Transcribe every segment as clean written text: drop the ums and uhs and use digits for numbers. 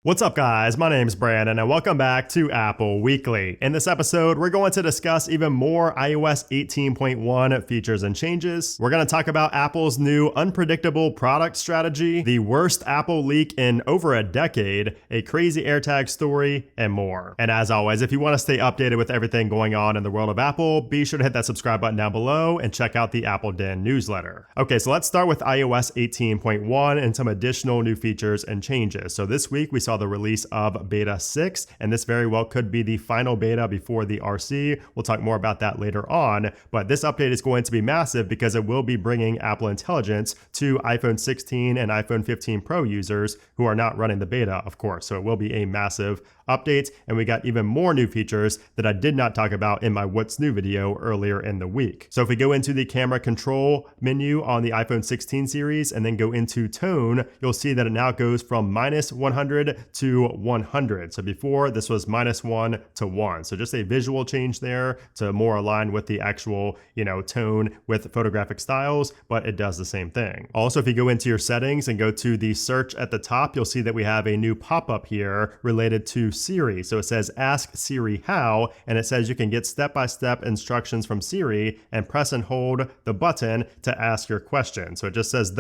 What's up, guys? My name's Brandon, and welcome back to Apple Weekly. In this episode, we're going to discuss even more iOS 18.1 features and changes. We're going to talk about Apple's new unpredictable product strategy, the worst Apple leak in over a decade, a crazy AirTag story, and more. And as always, if you want to stay updated with everything going on in the world of Apple, be sure to hit that subscribe button down below and check out the Apple Den newsletter. Okay, so let's start with iOS 18.1 and some additional new features and changes. So this week, we saw the release of beta 6, and this very well could be the final beta before the RC. We'll talk more about that later on, but this update is going to be massive because it will be bringing Apple Intelligence to iPhone 16 and iPhone 15 Pro users who are not running the beta, of course. So it will be a massive update, and we got even more new features that I did not talk about in my What's New video earlier in the week. So if we go into the camera control menu on the iPhone 16 series and then go into tone, you'll see that it now goes from -100 to 100. So before this was -1 to 1. So just a visual change there to more align with the actual, tone with photographic styles, but it does the same thing. Also, if you go into your settings and go to the search at the top, you'll see that we have a new pop-up here related to Siri. So it says ask Siri how, and it says you can get step-by-step instructions from Siri and press and hold the button to ask your question. So it just says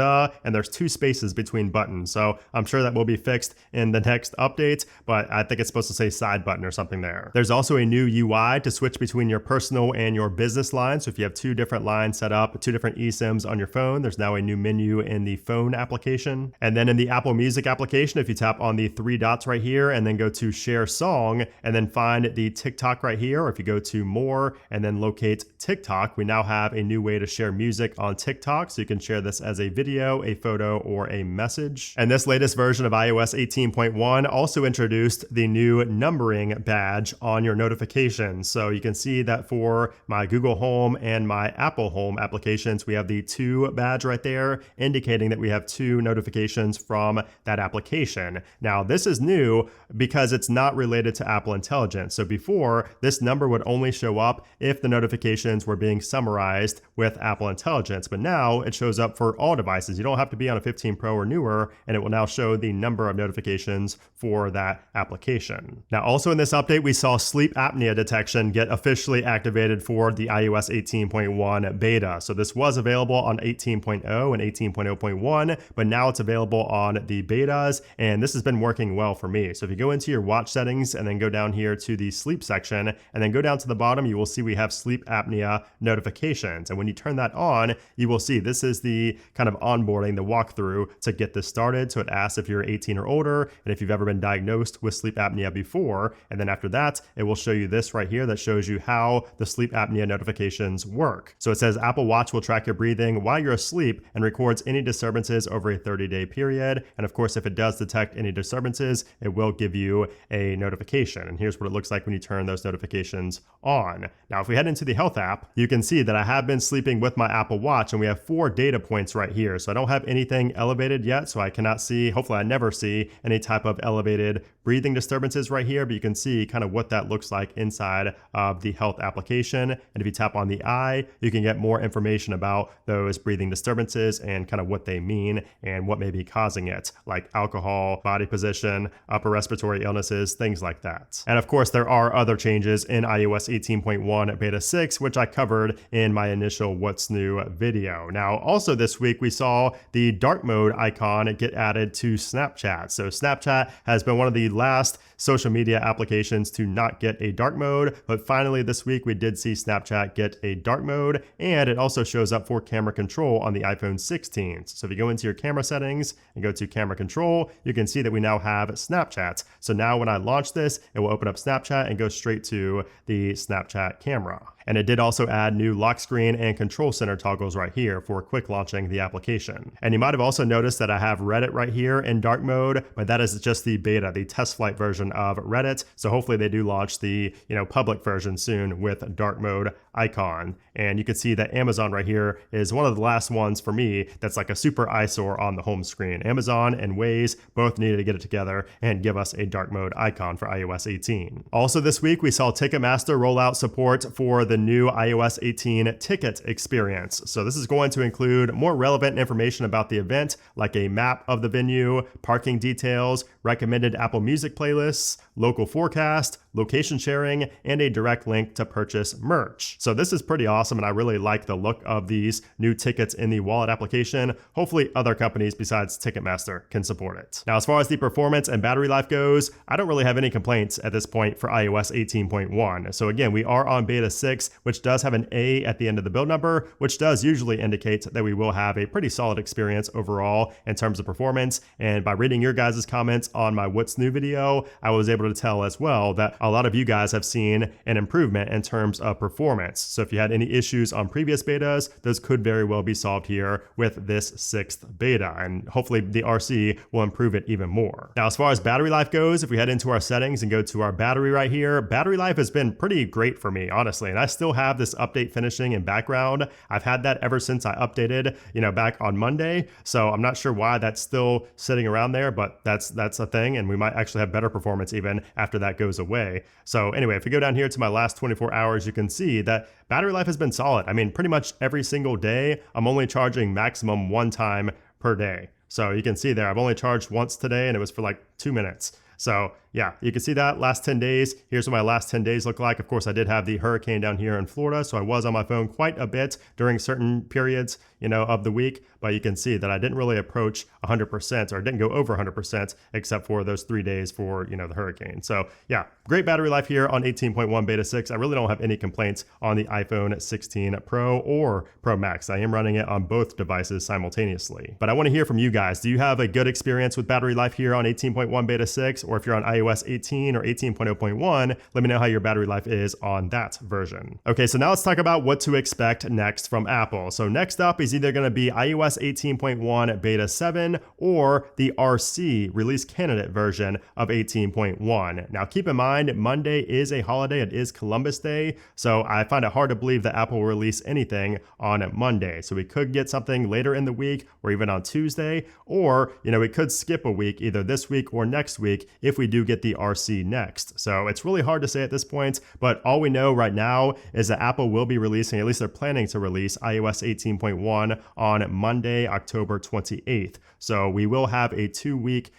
and there's 2 spaces between buttons. So I'm sure that will be fixed in the next update, but I think it's supposed to say side button or something there. There's also a new UI to switch between your personal and your business lines. So if you have 2 different lines set up, 2 different eSIMs on your phone, there's now a new menu in the phone application. And then in the Apple Music application, if you tap on the 3 dots right here and then go to share song and then find the TikTok right here, or if you go to more and then locate TikTok, we now have a new way to share music on TikTok. So you can share this as a video, a photo, or a message. And this latest version of iOS 18.1 also introduced the new numbering badge on your notifications. So you can see that for my Google Home and my Apple Home applications, we have the 2 badge right there, indicating that we have 2 notifications from that application. Now, this is new because it's not related to Apple Intelligence. So before, this number would only show up if the notifications were being summarized with Apple Intelligence, but now it shows up for all devices. You don't have to be on a 15 Pro or newer, and it will now show the number of notifications for that application. Now, also in this update, we saw sleep apnea detection get officially activated for the iOS 18.1 beta. So this was available on 18.0 and 18.0.1, but now it's available on the betas, and this has been working well for me. So if you go into your watch settings and then go down here to the sleep section and then go down to the bottom, you will see we have sleep apnea notifications. And when you turn that on, you will see this is the kind of onboarding, the walkthrough to get this started. So it asks if you're 18 or older and if you've ever been diagnosed with sleep apnea before. And then after that, it will show you this right here that shows you how the sleep apnea notifications work. So it says Apple Watch will track your breathing while you're asleep and records any disturbances over a 30-day period. And of course, if it does detect any disturbances, it will give you a notification. And here's what it looks like when you turn those notifications on. Now, if we head into the Health app, you can see that I have been sleeping with my Apple Watch, and we have 4 data points right here. So I don't have anything elevated yet, so I cannot see, hopefully I never see any type of elevated breathing disturbances right here, but you can see kind of what that looks like inside of the Health application. And if you tap on the eye, you can get more information about those breathing disturbances and kind of what they mean and what may be causing it, like alcohol, body position, upper respiratory illnesses, things like that. And of course, there are other changes in iOS 18.1 beta 6, which I covered in my initial What's New video. Now, also this week, we saw the dark mode icon get added to Snapchat. So Snapchat has been one of the last social media applications to not get a dark mode, but finally this week we did see Snapchat get a dark mode, and it also shows up for camera control on the iPhone 16. So if you go into your camera settings and go to camera control, you can see that we now have Snapchat. So now when I launch this, it will open up Snapchat and go straight to the Snapchat camera. And it did also add new lock screen and control center toggles right here for quick launching the application. And you might have also noticed that I have Reddit right here in dark mode, but that is just the beta, the test flight version of Reddit. So hopefully they do launch the public version soon with dark mode icon. And you can see that Amazon right here is one of the last ones for me that's like a super eyesore on the home screen. Amazon and Waze both needed to get it together and give us a dark mode icon for iOS 18. Also this week, we saw Ticketmaster roll out support for the new iOS 18 ticket experience. So this is going to include more relevant information about the event, like a map of the venue, parking details, recommended Apple Music playlists, local forecast, location sharing, and a direct link to purchase merch. So this is pretty awesome, and I really like the look of these new tickets in the wallet application. Hopefully other companies besides Ticketmaster can support it. Now, as far as the performance and battery life goes, I don't really have any complaints at this point for iOS 18.1. So again, we are on beta 6, which does have an A at the end of the build number, which does usually indicate that we will have a pretty solid experience overall in terms of performance. And by reading your guys' comments on my What's New video, I was able to tell as well that a lot of you guys have seen an improvement in terms of performance. So if you had any issues on previous betas, those could very well be solved here with this 6th beta, and hopefully the RC will improve it even more. Now, as far as battery life goes, if we head into our settings and go to our battery right here, battery life has been pretty great for me, honestly, and I still have this update finishing in background. I've had that ever since I updated, back on Monday, so I'm not sure why that's still sitting around there, but that's a thing, and we might actually have better performance even after that goes away. So anyway, if we go down here to my last 24 hours, you can see that battery life has been solid. I mean, pretty much every single day, I'm only charging maximum 1 time per day. So you can see there, I've only charged once today, and it was for like 2 minutes. So yeah, you can see that last 10 days. Here's what my last 10 days look like. Of course, I did have the hurricane down here in Florida, so I was on my phone quite a bit during certain periods, of the week, but you can see that I didn't really approach 100%, or didn't go over 100% except for those 3 days for, the hurricane. So yeah, great battery life here on 18.1 beta 6. I really don't have any complaints on the iPhone 16 Pro or Pro Max. I am running it on both devices simultaneously. But I want to hear from you guys. Do you have a good experience with battery life here on 18.1 beta 6? Or if you're on iOS 18 or 18.0.1, let me know how your battery life is on that version. Okay, so now let's talk about what to expect next from Apple. So next up is either going to be iOS 18.1 beta 7 or the RC release candidate version of 18.1. Now keep in mind, Monday is a holiday. It is Columbus Day, so I find it hard to believe that Apple will release anything on Monday. So we could get something later in the week or even on Tuesday, or we could skip a week either this week or next week if we do get the RC next. So it's really hard to say at this point, but all we know right now is that Apple will be releasing, at least they're planning to release iOS 18.1 on Monday, October 28th. So we will have a 2-week,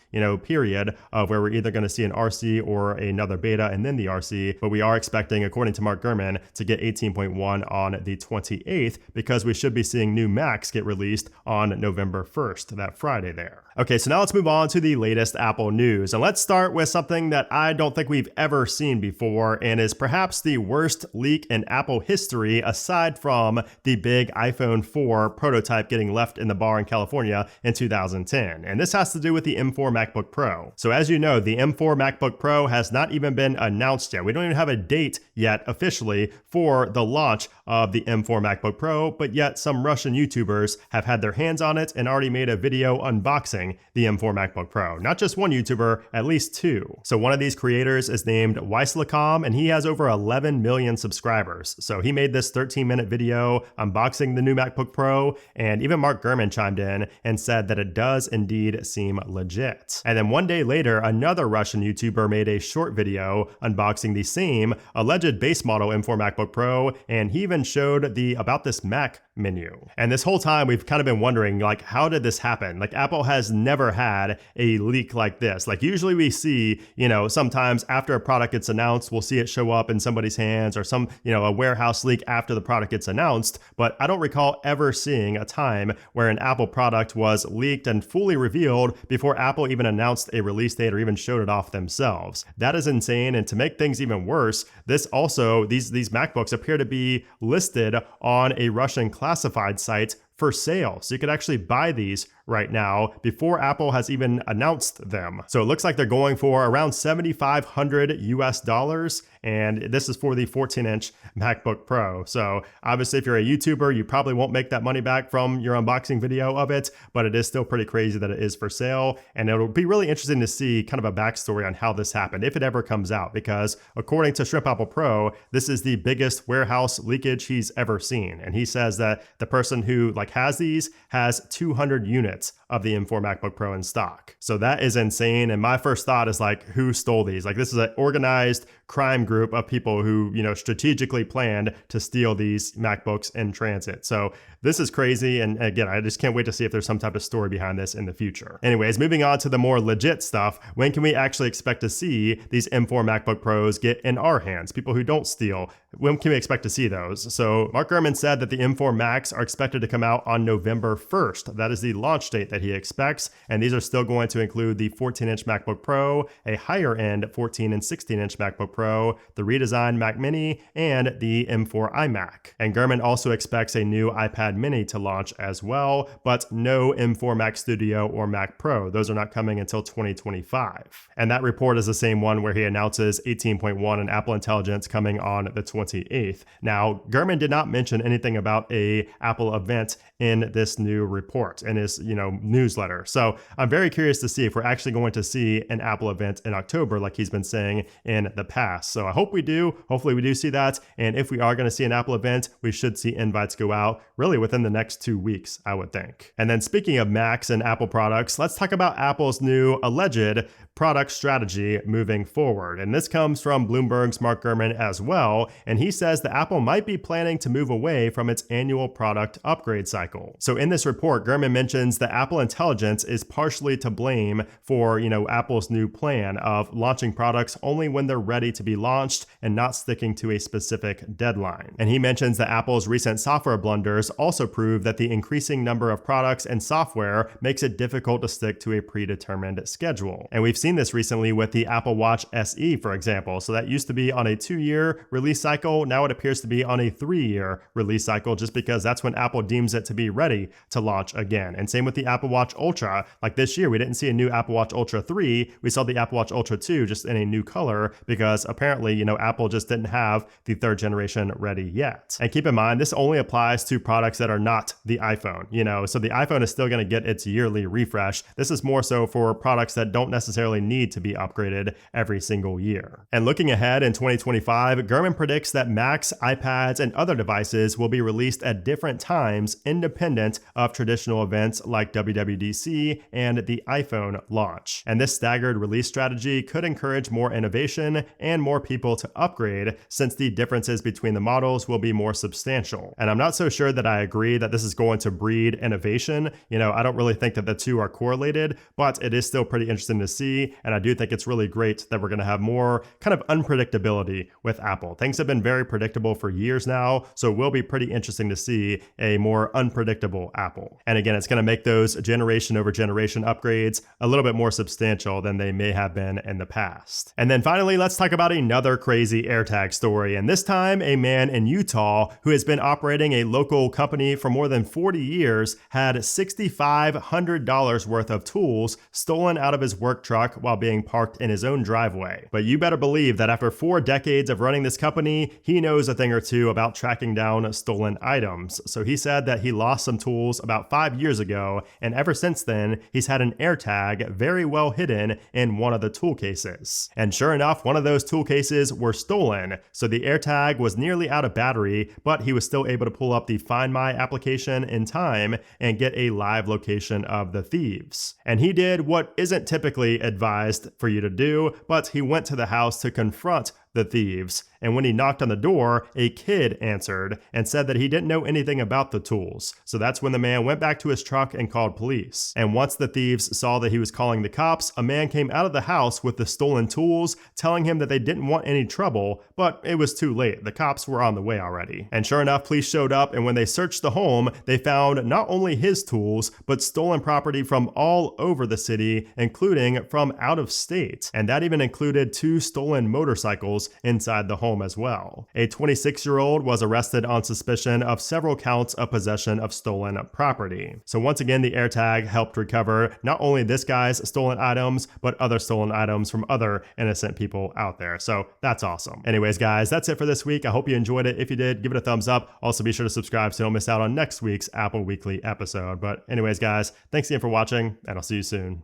period of where we're either going to see an RC or another beta and then the RC, but we are expecting, according to Mark Gurman, to get 18.1 on the 28th because we should be seeing new Macs get released on November 1st, that Friday there. Okay, so now let's move on to the latest Apple news. And let's start with something that I don't think we've ever seen before and is perhaps the worst leak in Apple history aside from the big iPhone 4 prototype getting left in the bar in California in 2010. And this has to do with the M4 MacBook Pro. So as you know, the M4 MacBook Pro has not even been announced yet. We don't even have a date yet officially for the launch of the M4 MacBook Pro, but yet some Russian YouTubers have had their hands on it and already made a video unboxing the M4 MacBook Pro. Not just one YouTuber, at least 2. So one of these creators is named Weislacom, and he has over 11 million subscribers. So he made this 13-minute video unboxing the new MacBook Pro, and even Mark Gurman chimed in and said that it does indeed seem legit. And then one day later, another Russian YouTuber made a short video unboxing the same alleged base model M4 MacBook Pro, and he even showed the About This Mac menu. And this whole time we've kind of been wondering, how did this happen? Apple has never had a leak like this. Usually we see, sometimes after a product gets announced, we'll see it show up in somebody's hands or some, a warehouse leak after the product gets announced. But I don't recall ever seeing a time where an Apple product was leaked and fully revealed before Apple even announced a release date or even showed it off themselves. That is insane. And to make things even worse, these MacBooks appear to be listed on a Russian classified site for sale. So you could actually buy these right now before Apple has even announced them. So it looks like they're going for around $7,500 US, and this is for the 14-inch MacBook Pro. So obviously if you're a YouTuber, you probably won't make that money back from your unboxing video of it, but it is still pretty crazy that it is for sale. And it'll be really interesting to see kind of a backstory on how this happened, if it ever comes out, because according to Shrimp Apple Pro, this is the biggest warehouse leakage he's ever seen. And he says that the person who has these has 200 units duplicates of the M4 MacBook Pro in stock. So that is insane. And my first thought is like, who stole these? Like, this is an organized crime group of people who, strategically planned to steal these MacBooks in transit. So this is crazy. And again, I just can't wait to see if there's some type of story behind this in the future. Anyways, moving on to the more legit stuff, when can we actually expect to see these M4 MacBook Pros get in our hands? People who don't steal, when can we expect to see those? So Mark Gurman said that the M4 Macs are expected to come out on November 1st. That is the launch date that he expects. And these are still going to include the 14-inch MacBook Pro, a higher end 14 and 16-inch MacBook Pro, the redesigned Mac Mini, and the M4 iMac. And Gurman also expects a new iPad Mini to launch as well, but no M4 Mac Studio or Mac Pro. Those are not coming until 2025. And that report is the same one where he announces 18.1 and Apple Intelligence coming on the 28th. Now, Gurman did not mention anything about a Apple event in this new report, in his newsletter. So I'm very curious to see if we're actually going to see an Apple event in October like he's been saying in the past. So I hope we do. Hopefully we do see that. And if we are going to see an Apple event, we should see invites go out really within the next 2 weeks, I would think. And then speaking of Macs and Apple products, let's talk about Apple's new alleged product strategy moving forward. And this comes from Bloomberg's Mark Gurman as well. And he says that Apple might be planning to move away from its annual product upgrade cycle. So in this report, Gurman mentions that Apple Intelligence is partially to blame for, Apple's new plan of launching products only when they're ready to be launched and not sticking to a specific deadline. And he mentions that Apple's recent software blunders also prove that the increasing number of products and software makes it difficult to stick to a predetermined schedule. And we've seen this recently with the Apple Watch SE, for example. So that used to be on a 2-year release cycle. Now it appears to be on a 3-year release cycle, just because that's when Apple deems it to be ready to launch again. And same with the Apple Watch Ultra. Like this year, we didn't see a new Apple Watch Ultra 3. We saw the Apple Watch Ultra 2 just in a new color because apparently, Apple just didn't have the 3rd generation ready yet. And keep in mind, this only applies to products that are not the iPhone, so the iPhone is still going to get its yearly refresh. This is more so for products that don't necessarily need to be upgraded every single year. And looking ahead in 2025, Gurman predicts that Macs, iPads, and other devices will be released at different times independent of traditional events like WWDC and the iPhone launch. And this staggered release strategy could encourage more innovation and more people to upgrade, since the differences between the models will be more substantial. And I'm not so sure that I agree that this is going to breed innovation. I don't really think that the two are correlated, but it is still pretty interesting to see. And I do think it's really great that we're going to have more kind of unpredictability with Apple. Things have been very predictable for years now, so it will be pretty interesting to see a more unpredictable Apple. And again, it's going to make those generation over generation upgrades a little bit more substantial than they may have been in the past. And then finally, let's talk about another crazy AirTag story. And this time, a man in Utah who has been operating a local company for more than 40 years had $6,500 worth of tools stolen out of his work truck while being parked in his own driveway. But you better believe that after 4 decades of running this company, he knows a thing or two about tracking down stolen items. So he said that he lost some tools about 5 years ago, and ever since then, he's had an AirTag very well hidden in one of the tool cases. And sure enough, one of those tool cases were stolen. So the AirTag was nearly out of battery, but he was still able to pull up the Find My application in time and get a live location of the thieves. And he did what isn't typically advised for you to do, but he went to the house to confront the thieves. And when he knocked on the door, a kid answered and said that he didn't know anything about the tools. So that's when the man went back to his truck and called police. And once the thieves saw that he was calling the cops, a man came out of the house with the stolen tools, telling him that they didn't want any trouble, but it was too late. The cops were on the way already. And sure enough, police showed up, and when they searched the home, they found not only his tools, but stolen property from all over the city, including from out of state. And that even included 2 stolen motorcycles inside the home as well. A 26-year-old was arrested on suspicion of several counts of possession of stolen property. So once again, the AirTag helped recover not only this guy's stolen items, but other stolen items from other innocent people out there. So that's awesome. Anyways, guys, that's it for this week. I hope you enjoyed it. If you did, give it a thumbs up. Also, be sure to subscribe so you don't miss out on next week's Apple Weekly episode. But anyways, guys, thanks again for watching, and I'll see you soon.